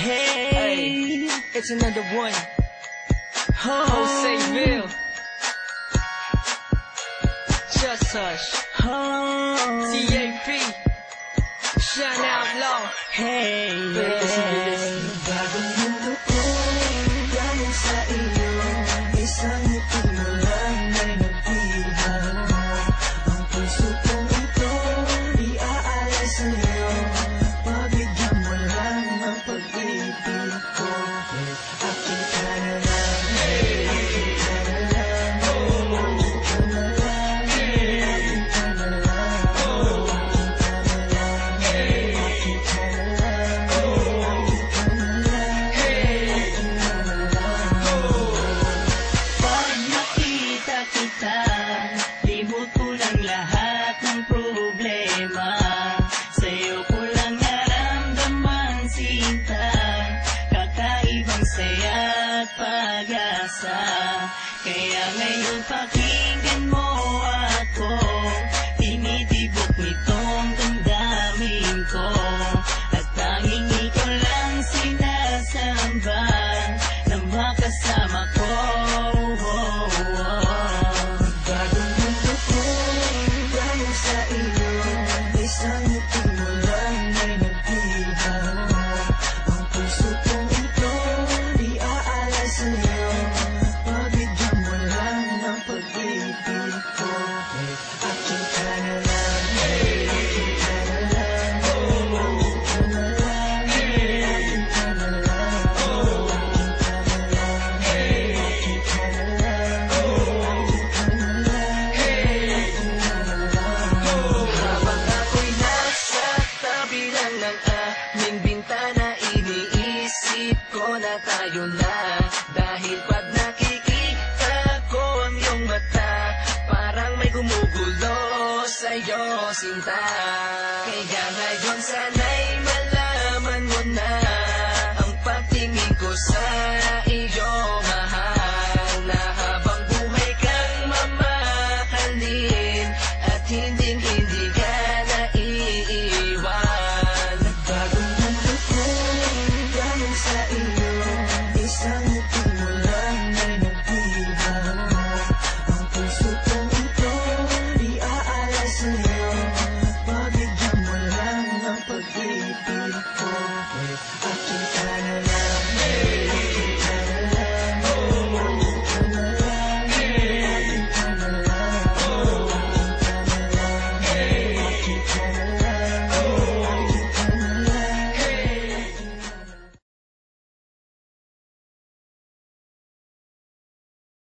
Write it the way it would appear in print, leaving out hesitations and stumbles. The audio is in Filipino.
Hey, it's another one. Joseville. Just Hush. TAP. Shine Out Law. Hey, listen to this. Bagong mundo ko, galing sa iyo. Isang ngiti mo lang ay nagbihaw. Ang puso kong ito, iaalay sa'yo. Pabigyan mo lang ng pag-ibig ko. Akin ka na lang, akin ka na lang. Akin ka na lang, akin ka na lang. Akin ka na lang, akin ka na lang. Pag nakita kita, limot ko lang lahat ng problema. Sa'yo ko lang naramdaman sinta, kakaibang saya at pag-asa. Kaya ngayon pakinggan mo ako, tinitibok nitong damdamin ko. At tanging ikaw lang sinasamba na makasama ko. Bagong mundo ko, galing sa iyo. Isang ngiti mo lang ay nagbihaw. Ang puso kong ito, iaalay sa'yo. Pabigyan mo lang ng pag-ibig ko. Akin ka na lang, akin ka na lang. Akin ka na lang, akin ka na lang. Akin ka na lang, akin ka na lang. Habang ako'y nasa tabi lang ng aming bintana, iniisip ko na tayo na. Dahil pag nakikita ko ang iyong mata, parang may gumugulo sa'yo, sinta. Kaya ngayon sana'y malaman mo na ang pagtingin ko sa